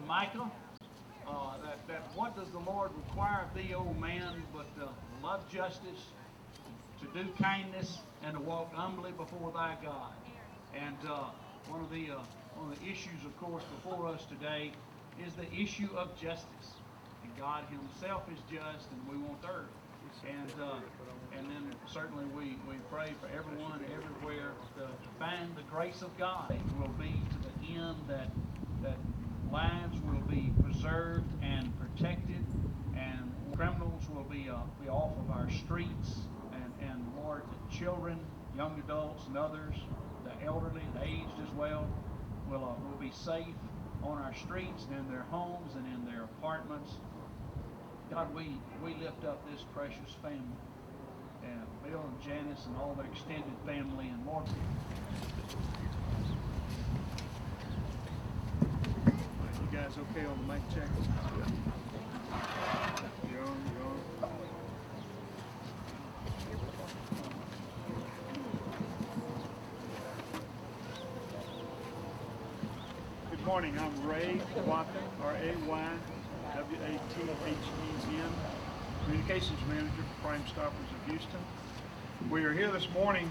Micah, that what does the Lord require of thee, O man, but to love justice, to do kindness, and to walk humbly before thy God. And one of the issues, of course, before us today is the issue of justice. And God Himself is just, and we want earth. And then certainly we pray for everyone everywhere to find the grace of God will be to the end that lives will be preserved and protected, and criminals will be off of our streets, and Lord, the children, young adults, and others, the elderly, the aged as well, will be safe on our streets and in their homes and in their apartments. God, we lift up this precious family, and Bill and Janice and all their extended family, and Lord. You guys okay on the mic check? You're on. Good morning, I'm Ray Wathen, R-A-Y-W-A-T-H-E-N, Communications Manager for Crime Stoppers of Houston. We are here this morning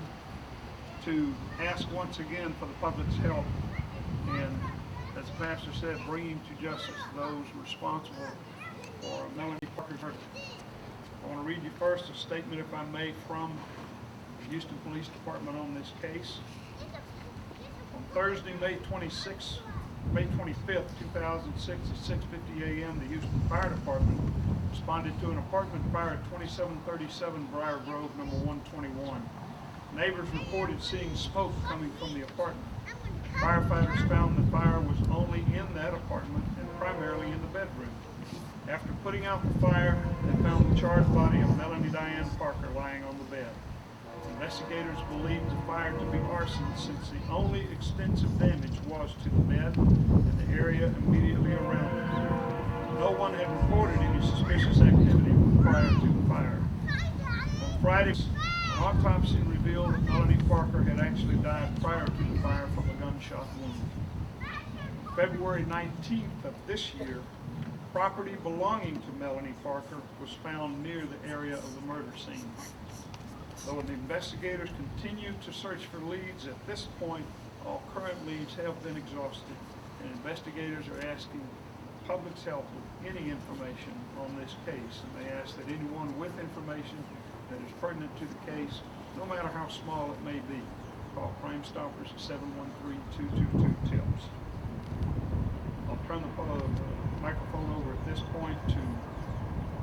to ask once again for the public's help in, as the pastor said, bringing to justice those responsible for Melonie Parker's murder. I want to read you first a statement, if I may, from the Houston Police Department on this case. On Thursday, May 25th, 2006 at 6:50 a.m., the Houston Fire Department responded to an apartment fire at 2737 Briar Grove, number 121. Neighbors reported seeing smoke coming from the apartment. Firefighters found the fire was only in that apartment and primarily in the bedroom. After putting out the fire, they found the charred body of Melonie Diane Parker lying on the bed. Investigators believed the fire to be arson since the only extensive damage was to the bed and the area immediately around it. No one had reported any suspicious activity prior to the fire. On Friday, an autopsy revealed that Melonie Parker had actually died prior to the fire from a gunshot wound. February 19th of this year, property belonging to Melonie Parker was found near the area of the murder scene. Though the investigators continue to search for leads, at this point, all current leads have been exhausted, and investigators are asking the public's help with any information on this case. And they ask that anyone with information that is pertinent to the case, no matter how small it may be, call Crime Stoppers at 713-222-TIPS. I'll turn the microphone over at this point to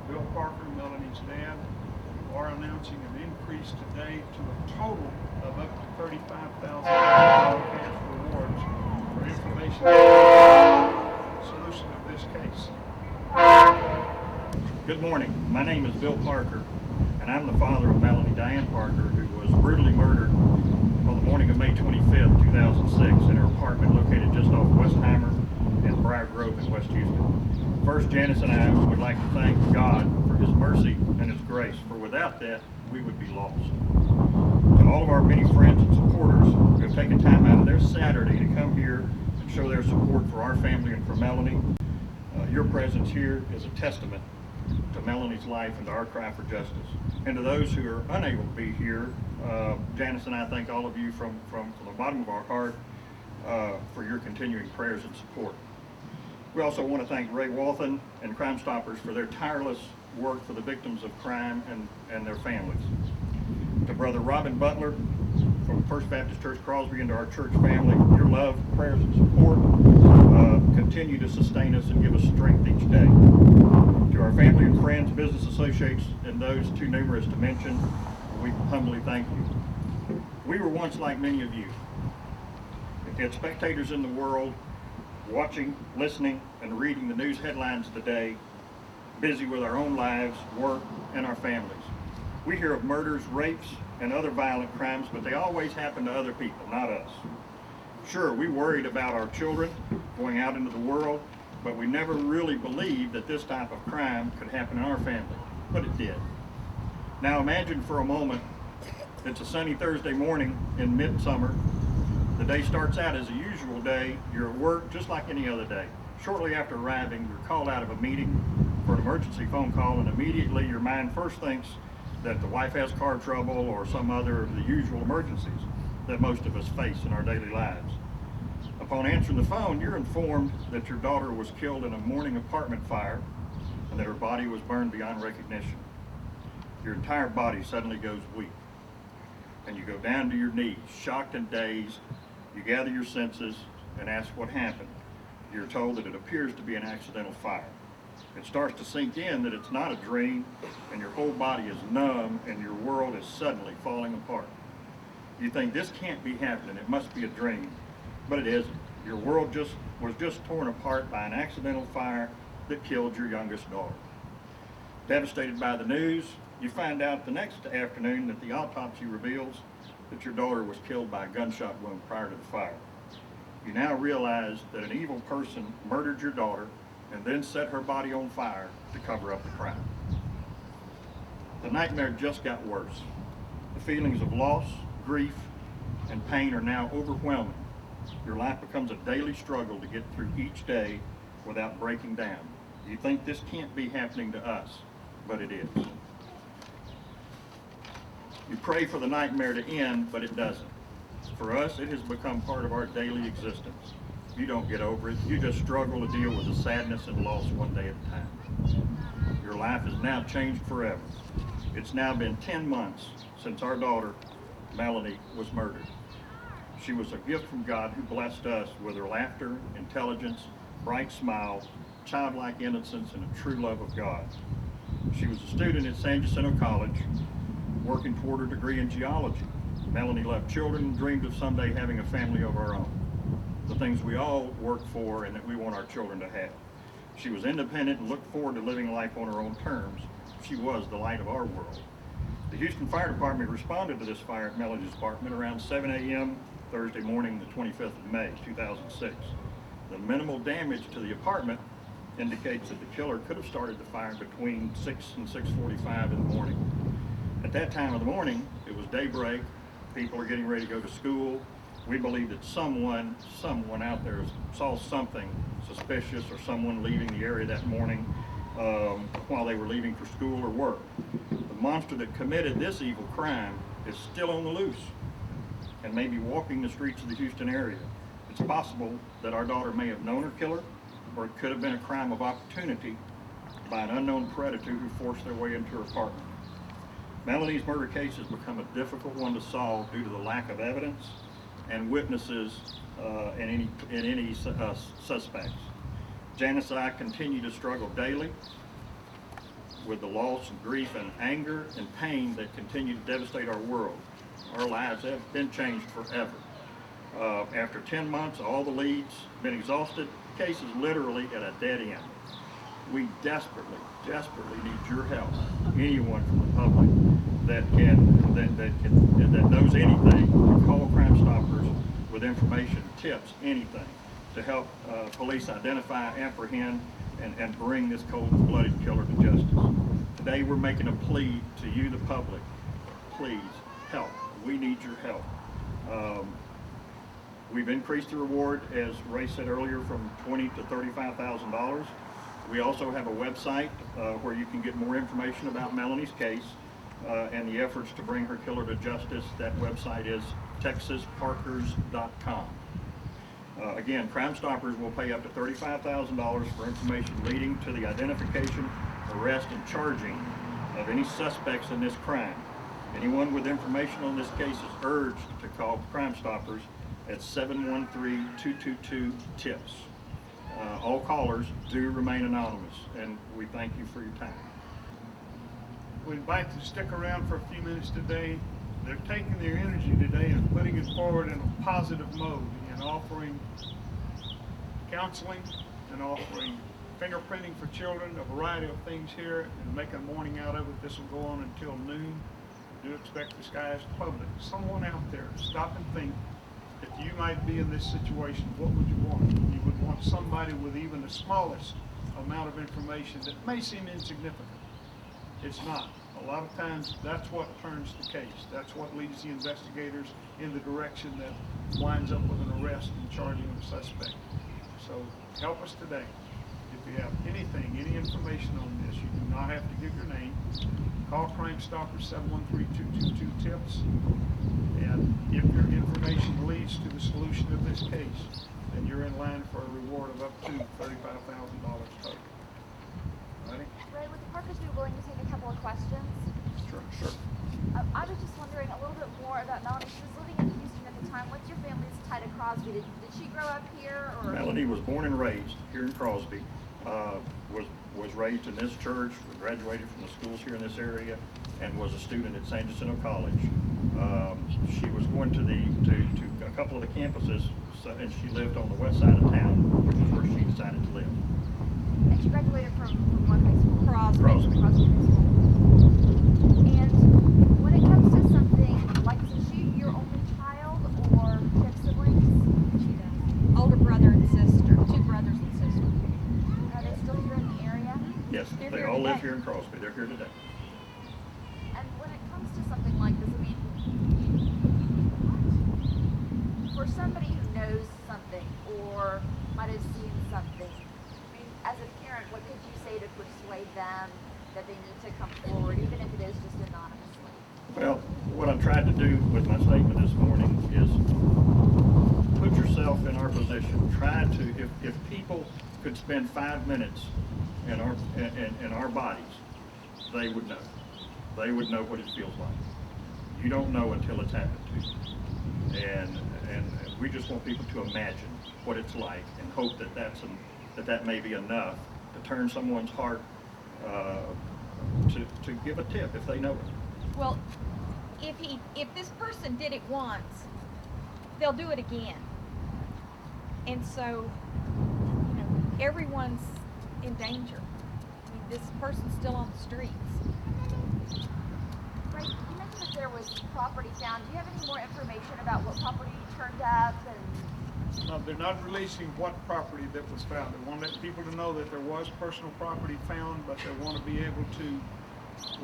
Bill Parker, Melonie's dad, who are announcing an increase today to a total of up to $35,000 cash rewards for information on the solution of this case. Good morning. My name is Bill Parker, and I'm the father of Melonie Diane Parker, who was brutally murdered on the morning of May 25th, 2006 in her apartment located just off Westheimer and Briar Grove in West Houston. First, Janice and I would like to thank God for His mercy and His grace, for without that, we would be lost. To all of our many friends and supporters who have taken time out of their Saturday to come here and show their support for our family and for Melonie, your presence here is a testament to Melonie's life and to our cry for justice. And to those who are unable to be here, Janice and I thank all of you from the bottom of our heart for your continuing prayers and support. We also want to thank Ray Wathen and Crime Stoppers for their tireless work for the victims of crime and their families. To Brother Robin Butler from First Baptist Church Crosby and to our church family, your love, prayers, and support continue to sustain us and give us strength each day. To our family and friends, business associates, and those too numerous to mention, we humbly thank you. We were once like many of you, yet spectators in the world, watching, listening, and reading the news headlines today, busy with our own lives, work, and our families. We hear of murders, rapes, and other violent crimes, but they always happen to other people, not us. Sure, we worried about our children going out into the world, but we never really believed that this type of crime could happen in our family, but it did. Now imagine for a moment, it's a sunny Thursday morning in midsummer. The day starts out as a usual day. You're at work just like any other day. Shortly after arriving, you're called out of a meeting for an emergency phone call, and immediately your mind first thinks that the wife has car trouble or some other of the usual emergencies that most of us face in our daily lives. Upon answering the phone, you're informed that your daughter was killed in a morning apartment fire and that her body was burned beyond recognition. Your entire body suddenly goes weak, and you go down to your knees, shocked and dazed. You gather your senses and ask what happened. You're told that it appears to be an accidental fire. It starts to sink in that it's not a dream, and your whole body is numb, and your world is suddenly falling apart. You think, this can't be happening, it must be a dream, but it isn't. Your world was just torn apart by an accidental fire that killed your youngest daughter. Devastated by the news, you find out the next afternoon that the autopsy reveals that your daughter was killed by a gunshot wound prior to the fire. You now realize that an evil person murdered your daughter and then set her body on fire to cover up the crime. The nightmare just got worse. The feelings of loss, grief, and pain are now overwhelming. Your life becomes a daily struggle to get through each day without breaking down. You think this can't be happening to us, but it is. You pray for the nightmare to end, but it doesn't. For us, it has become part of our daily existence. You don't get over it. You just struggle to deal with the sadness and loss one day at a time. Your life is now changed forever. It's now been 10 months since our daughter, Melonie, was murdered. She was a gift from God who blessed us with her laughter, intelligence, bright smile, childlike innocence, and a true love of God. She was a student at San Jacinto College, working toward her degree in geology. Melonie loved children and dreamed of someday having a family of our own. The things we all work for and that we want our children to have. She was independent and looked forward to living life on her own terms. She was the light of our world. The Houston Fire Department responded to this fire at Melonie's apartment around 7 a.m. Thursday morning, the 25th of May, 2006. The minimal damage to the apartment indicates that the killer could have started the fire between 6 and 6:45 in the morning. At that time of the morning, it was daybreak. People are getting ready to go to school. We believe that someone out there saw something suspicious or someone leaving the area that morning while they were leaving for school or work. The monster that committed this evil crime is still on the loose and may be walking the streets of the Houston area. It's possible that our daughter may have known her killer, or it could have been a crime of opportunity by an unknown predator who forced their way into her apartment. Melonie's murder case has become a difficult one to solve due to the lack of evidence and witnesses in any suspects. Janice and I continue to struggle daily with the loss and grief and anger and pain that continue to devastate our world. Our lives have been changed forever. After 10 months, all the leads have been exhausted. The case is literally at a dead end. We desperately need your help. Anyone from the public that knows anything to call Crime Stoppers with information, tips, anything to help police identify, apprehend, and bring this cold-blooded killer to justice. Today we're making a plea to you, the public. Please help. We need your help. We've increased the reward, as Ray said earlier, from $20,000 to $35,000. We also have a website where you can get more information about Melonie's case and the efforts to bring her killer to justice. That website is texasparkers.com. Again, Crime Stoppers will pay up to $35,000 for information leading to the identification, arrest, and charging of any suspects in this crime. Anyone with information on this case is urged to call Crime Stoppers at 713-222-TIPS. All callers do remain anonymous, and we thank you for your time. We invite you to stick around for a few minutes today. They're taking their energy today and putting it forward in a positive mode and offering counseling and offering fingerprinting for children, a variety of things here, and making a morning out of it. This will go on until noon. Do expect the skies to public. Someone out there, stop and think. If you might be in this situation, what would you want? You would want somebody with even the smallest amount of information that may seem insignificant. It's not. A lot of times, that's what turns the case. That's what leads the investigators in the direction that winds up with an arrest and charging of a suspect. So help us today. If you have anything, any information on this, you do not have to give your name. Call Crime Stopper 713-222-TIPS. And if your information leads to the solution of this case, then you're in line for a reward of up to $35,000 total. Ready? Ray, would the Parkers be willing to take a couple of questions? Sure. I was just wondering a little bit more about Melonie. She was living in Houston at the time. What's your family's tie to Crosby? Did she grow up here? Or? Melonie was born and raised here in Crosby. Was raised in this church, graduated from the schools here in this area, and was a student at San Jacinto College. She was going to a couple of the campuses, and she lived on the west side of town, which is where she decided to live. And she graduated from what high school? Crosby. Crosby High School. And when it comes to something like, is she your only child, or do you have siblings? She does. Older brother and sister, 2 brothers and sisters. Are they still here in the area? Yes, They're they here all live today. here in Crosby. They're here today. And when it comes to something like this, I mean, for somebody who knows something or might have seen something, I mean, as a parent, what could you say to persuade them that they need to come forward, even if it is just anonymously? Well, what I tried to do with my statement this morning is put yourself in our position. Try to, if people could spend 5 minutes in our bodies, they would know. They would know what it feels like. You don't know until it's happened to you. And we just want people to imagine what it's like and hope that that may be enough to turn someone's heart to give a tip if they know it. Well, if this person did it once, they'll do it again. And so, everyone's in danger. I mean, this person's still on the streets. Right, you mentioned that there was property found. Do you have any more information about what property turned up? And They're not releasing what property that was found. They want people to know that there was personal property found, but they want to be able to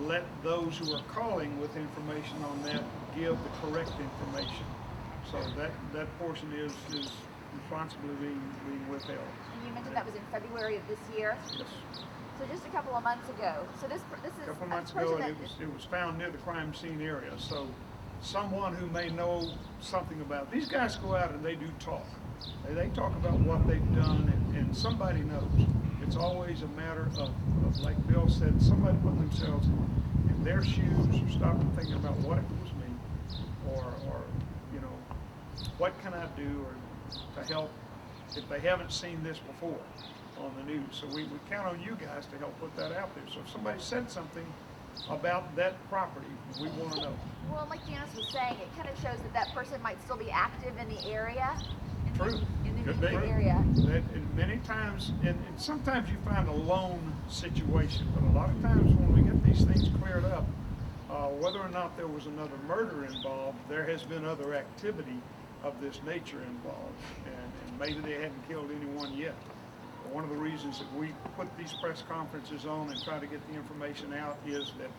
let those who are calling with information on that give the correct information. So that portion is responsibly being withheld. and you mentioned that was in February of this year. Yes. So just a couple of months ago. So this is A couple of a months person ago, that it was found near the crime scene area. So someone who may know something about, these guys go out and they do talk. They talk about what they've done, and somebody knows. It's always a matter of, like Bill said, somebody put themselves in their shoes or stop and think about what if it was me, or what can I do or to help if they haven't seen this before on the news. So we count on you guys to help put that out there. So if somebody said something about that property, we want to know. well, like Janice was saying, it kind of shows that person might still be active in the area. True. In the Could be. immediate area. And many times, and sometimes you find a lone situation, but a lot of times when we get these things cleared up, whether or not there was another murder involved, there has been other activity of this nature involved, and maybe they hadn't killed anyone yet. But one of the reasons that we put these press conferences on and try to get the information out is that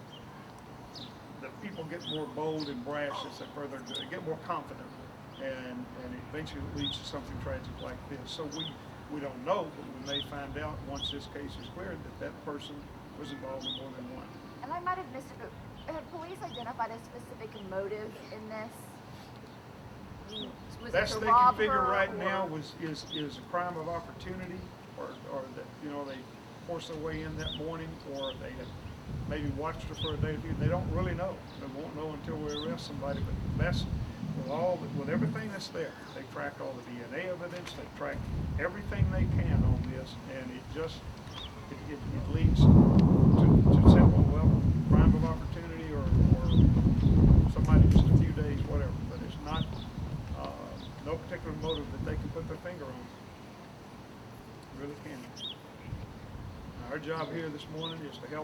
people get more bold and brash as they further do. They get more confident, and eventually it leads to something tragic like this. So we don't know, but we may find out once this case is cleared that person was involved in more than one. And I might have missed it, but have police identified a specific motive in this? Was Best it to they can rob figure her, right or- now is a crime of opportunity, or that they forced their way in that morning, or they had maybe watched her for a day or two. They don't really know. They won't know until we arrest somebody. But best with everything that's there, they track all the DNA evidence. They track everything they can on this, and it leads to simple, crime of opportunity, or somebody just a few days, whatever. But it's not no particular motive that they can put their finger on. Really can. Our job here this morning is to help